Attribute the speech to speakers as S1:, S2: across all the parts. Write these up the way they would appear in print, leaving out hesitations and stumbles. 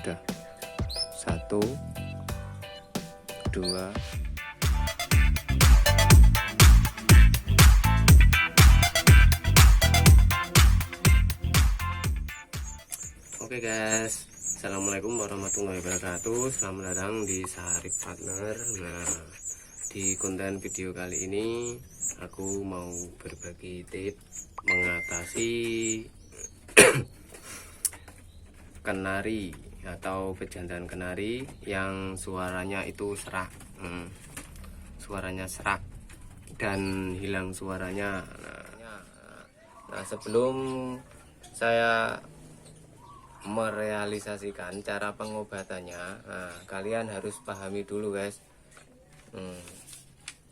S1: sudah 1 2. Oke guys, assalamualaikum warahmatullahi wabarakatuh. Selamat datang di Saharif Partner. Nah, di konten video kali ini aku mau berbagi tips mengatasi kenari atau pejantan kenari yang suaranya itu serak, suaranya serak dan hilang suaranya. Nah, sebelum saya merealisasikan cara pengobatannya, kalian harus pahami dulu guys,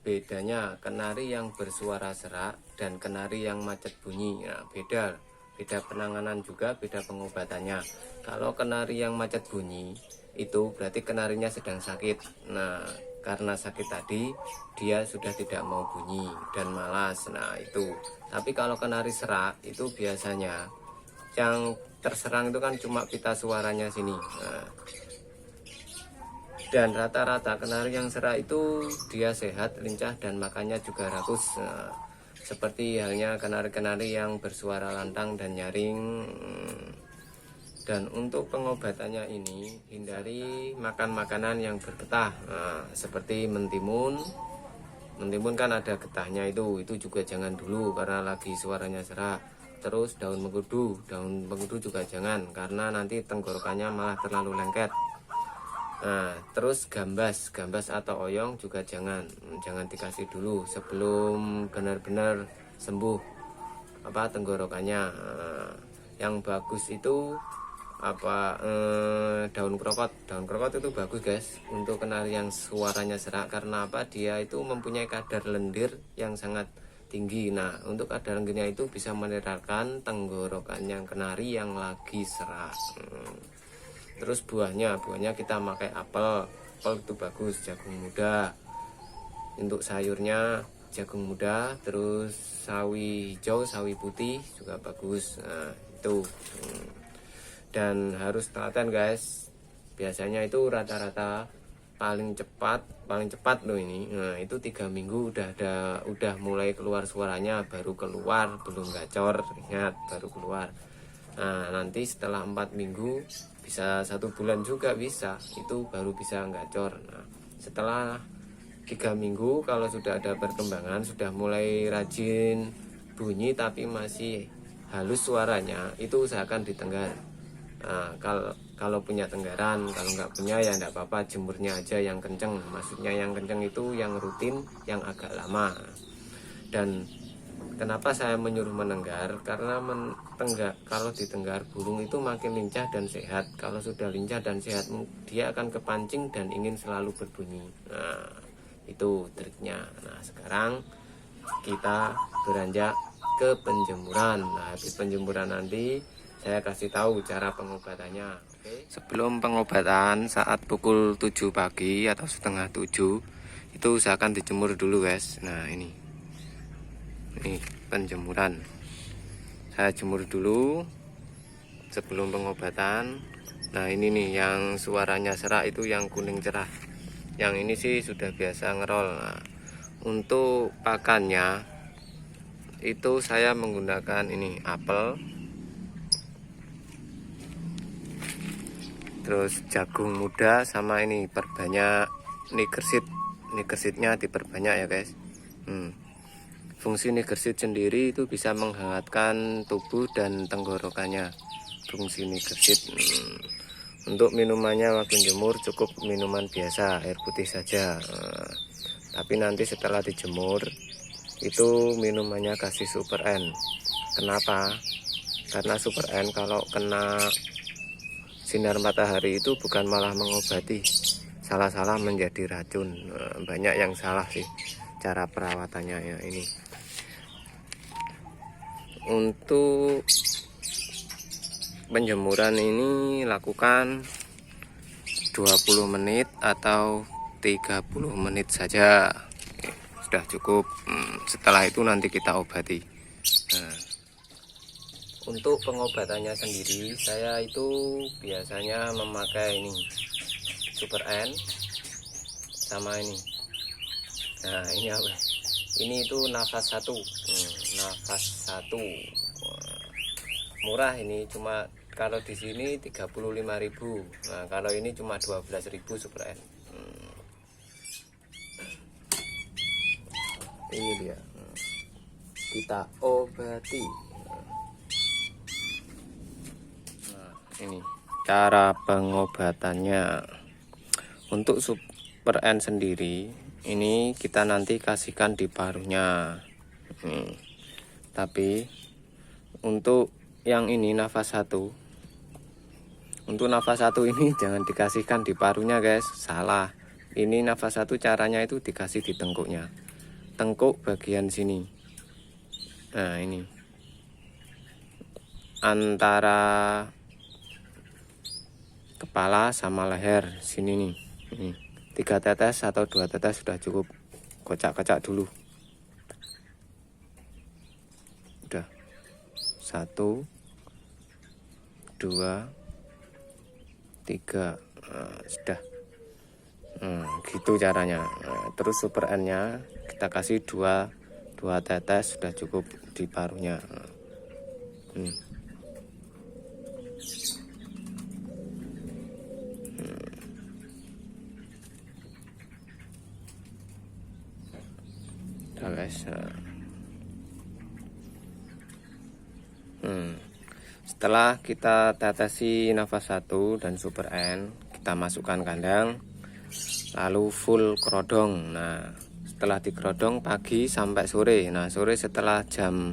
S1: bedanya kenari yang bersuara serak dan kenari yang macet bunyi. Nah, beda penanganan juga, beda pengobatannya. Kalau kenari yang macet bunyi itu berarti kenarinya sedang sakit. Nah, karena sakit tadi dia sudah tidak mau bunyi dan malas. Nah, itu. Tapi kalau kenari serak itu biasanya yang terserang itu kan cuma pita suaranya sini. Nah, dan rata-rata kenari yang serak itu dia sehat, lincah, dan makannya juga rakus. Nah, seperti halnya kenari-kenari yang bersuara lantang dan nyaring. Dan untuk pengobatannya ini, hindari makan makanan yang bergetah, seperti mentimun. Mentimun kan ada getahnya, itu juga jangan dulu karena lagi suaranya serak. Terus daun mengkudu juga jangan, karena nanti tenggorokannya malah terlalu lengket. Nah, terus gambas atau oyong juga jangan dikasih dulu sebelum benar-benar sembuh tenggorokannya. Yang bagus itu daun krokot itu bagus guys untuk kenari yang suaranya serak. Karena dia itu mempunyai kadar lendir yang sangat tinggi. Nah, untuk kadar lendirnya itu bisa menetralkan tenggorokan yang kenari yang lagi serak. Terus buahnya kita pakai apel itu bagus, jagung muda. Untuk sayurnya jagung muda, terus sawi hijau, sawi putih juga bagus. Nah, itu. Dan harus telaten guys. Biasanya itu rata-rata paling cepat loh ini. Nah, itu 3 minggu udah mulai keluar suaranya, baru keluar, belum gacor, ingat baru keluar. Nah, nanti setelah 4 minggu, bisa 1 bulan juga bisa, itu baru bisa gacor. Nah, setelah 3 minggu kalau sudah ada perkembangan, sudah mulai rajin bunyi tapi masih halus suaranya, itu usahakan ditenggar. Nah, kalau punya tenggaran, kalau nggak punya ya nggak apa-apa, jemurnya aja yang kenceng. Maksudnya yang kenceng itu yang rutin, yang agak lama. Dan kenapa saya menyuruh menenggar? Karena kalau ditenggar burung itu makin lincah dan sehat. Kalau sudah lincah dan sehat, dia akan kepancing dan ingin selalu berbunyi. Nah, itu triknya. Nah, sekarang kita beranjak ke penjemuran. Nah, habis penjemuran nanti saya kasih tahu cara pengobatannya. Oke. Sebelum pengobatan saat pukul 7 pagi atau setengah 7 itu usahakan dijemur dulu guys. Nah, ini penjemuran, saya jemur dulu sebelum pengobatan. Nah, ini nih yang suaranya serak itu yang kuning cerah, yang ini sih sudah biasa ngerol. Nah, untuk pakannya itu saya menggunakan ini apel, terus jagung muda, sama ini perbanyak nigerseednya diperbanyak ya guys. Fungsi nigerseed sendiri itu bisa menghangatkan tubuh dan tenggorokannya. Fungsi nigerseed. Untuk minumannya waktu jemur cukup minuman biasa, air putih saja. Tapi nanti setelah dijemur itu minumannya kasih Super N. Kenapa? Karena Super N kalau kena sinar matahari itu bukan malah mengobati, salah-salah menjadi racun. Banyak yang salah sih cara perawatannya ya ini. Untuk penjemuran ini lakukan 20 menit atau 30 menit saja. Sudah cukup. Setelah itu nanti kita obati. Nah, Untuk pengobatannya sendiri, saya itu biasanya memakai ini Super N sama ini. Nah, ini apa? Ini itu nafas 1. Nafas 1. Murah ini, cuma kalau di sini 35.000. Nah, kalau ini cuma 12.000 Super N. Ini dia. Kita obati. Nah, ini cara pengobatannya. Untuk Super N sendiri, ini kita nanti kasihkan di paruhnya. Tapi untuk yang ini nafas 1, untuk nafas 1 ini jangan dikasihkan di paruhnya guys, salah. Ini nafas 1 caranya itu dikasih di tengkuknya, tengkuk bagian sini. Nah, ini antara kepala sama leher sini nih. Ini 3 tetes atau 2 tetes sudah cukup. Kocak-kocak dulu. Udah. 1 2 3. Nah, sudah. Gitu caranya. Nah, terus Super N nya kita kasih 2 tetes sudah cukup di paruhnya. Udah guys. Setelah kita tetesi nafas 1 dan Super N, kita masukkan kandang, lalu full kerodong. Nah, setelah dikerodong pagi sampai sore. Nah, sore setelah jam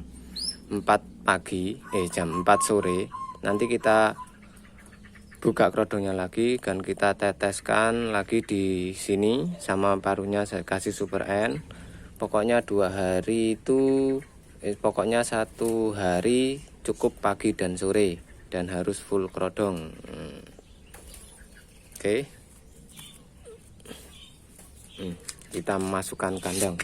S1: 4 pagi, jam 4 sore, nanti kita buka kerodongnya lagi dan kita teteskan lagi di sini sama paruhnya. Saya kasih Super N. Pokoknya 2 hari itu, pokoknya 1 hari cukup pagi dan sore, dan harus full kerodong. Oke. Kita masukkan kandang.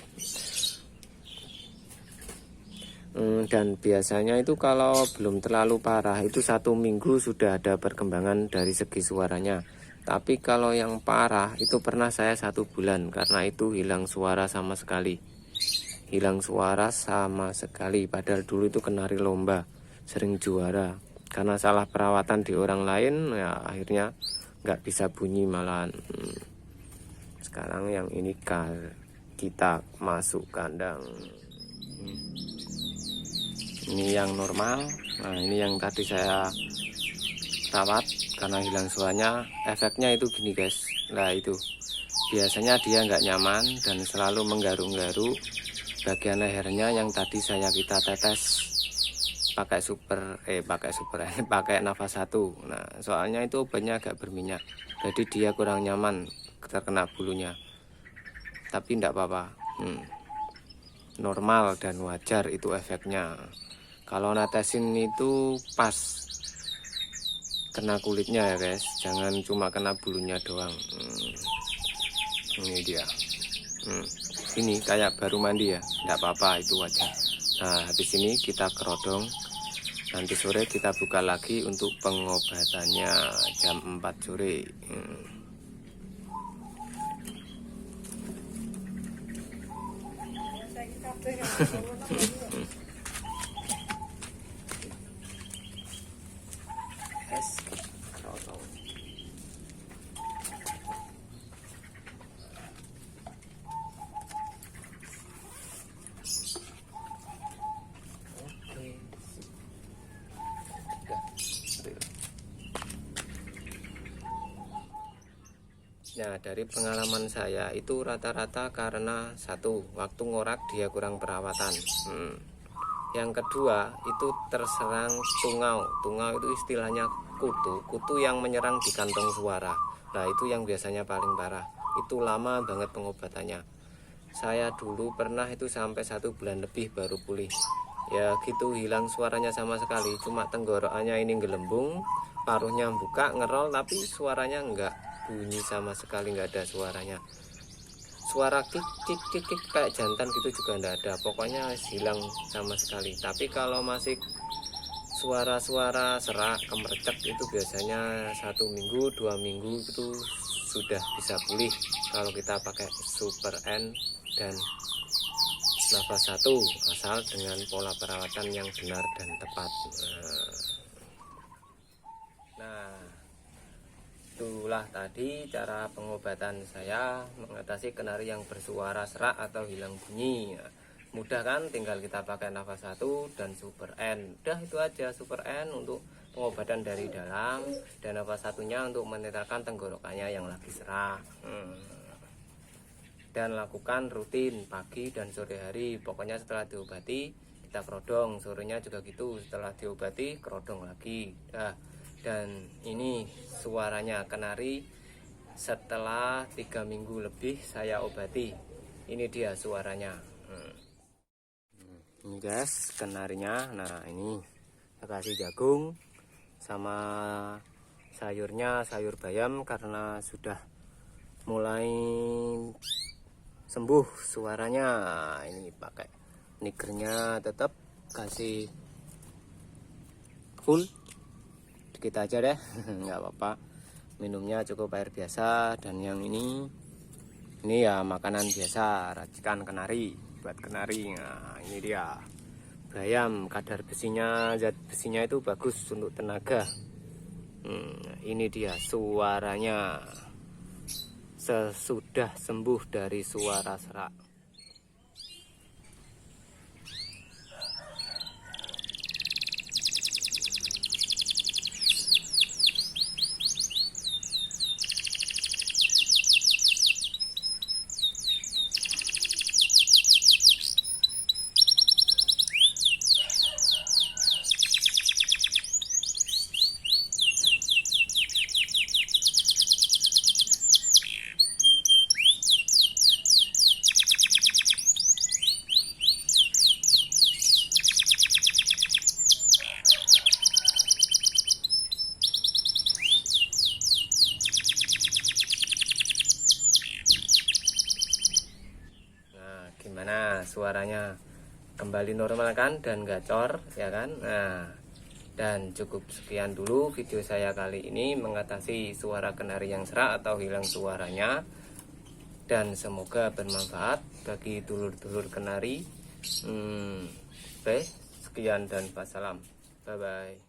S1: Dan biasanya itu kalau belum terlalu parah itu 1 minggu sudah ada perkembangan dari segi suaranya. Tapi kalau yang parah itu pernah saya 1 bulan, karena itu hilang suara sama sekali. Hilang suara sama sekali, padahal dulu itu kenari lomba, sering juara. Karena salah perawatan di orang lain, ya akhirnya nggak bisa bunyi malahan. Sekarang yang ini kita masuk kandang. Ini yang normal. Nah, ini yang tadi saya rawat karena hilang suaranya. Efeknya itu gini guys. Nah, itu biasanya dia nggak nyaman dan selalu menggaru-garu bagian lehernya yang tadi kita tetes pakai pakai nafas 1. Nah, soalnya itu obatnya agak berminyak, jadi dia kurang nyaman terkena bulunya. Tapi enggak apa-apa, normal dan wajar itu efeknya. Kalau netesin itu pas kena kulitnya ya guys, jangan cuma kena bulunya doang. Ini dia. Ini kayak baru mandi ya, enggak apa-apa, itu wajar. Nah, habis ini kita kerodong. Nanti sore kita buka lagi untuk pengobatannya jam 4 sore. Nah, dari pengalaman saya itu rata-rata karena 1, waktu ngorak dia kurang perawatan. Yang kedua itu terserang tungau. Tungau itu istilahnya kutu yang menyerang di kantong suara. Nah, itu yang biasanya paling parah. Itu lama banget pengobatannya. Saya dulu pernah itu sampai 1 bulan lebih baru pulih. Ya gitu, hilang suaranya sama sekali. Cuma tenggorokannya ini gelembung, paruhnya buka, ngerol, tapi suaranya enggak. Bunyi sama sekali, nggak ada suaranya. Suara kik kayak jantan gitu juga nggak ada. Pokoknya hilang sama sekali. Tapi kalau masih suara-suara serak kemercek itu biasanya 1 minggu 2 minggu itu sudah bisa pulih kalau kita pakai Super N dan nafas 1, asal dengan pola perawatan yang benar dan tepat. Nah, itulah tadi cara pengobatan saya mengatasi kenari yang bersuara serak atau hilang bunyi. Mudah kan, tinggal kita pakai nafas 1 dan Super N. Udah itu aja, Super N untuk pengobatan dari dalam dan nafas 1-nya untuk menetralkan tenggorokannya yang lagi serak. Dan lakukan rutin pagi dan sore hari. Pokoknya setelah diobati kita kerodong, sorenya juga gitu, setelah diobati kerodong lagi. Dan ini suaranya kenari setelah 3 minggu lebih saya obati. Ini dia suaranya. Ini guys kenarinya. Nah ini saya kasih jagung sama sayurnya, sayur bayam, karena sudah mulai sembuh suaranya. Ini pakai nikernya tetap kasih full dikit aja deh, nggak apa-apa. Minumnya cukup air biasa. Dan yang ini ya makanan biasa, racikan kenari buat kenari. Nah ini dia bayam, kadar besinya, zat besinya itu bagus untuk tenaga. Ini dia suaranya sesudah sembuh dari suara serak. Gimana suaranya, kembali normal kan dan gacor ya kan. Nah, dan cukup sekian dulu video saya kali ini mengatasi suara kenari yang serak atau hilang suaranya, dan semoga bermanfaat bagi dulur-dulur kenari. Oke, sekian dan wassalam, bye bye.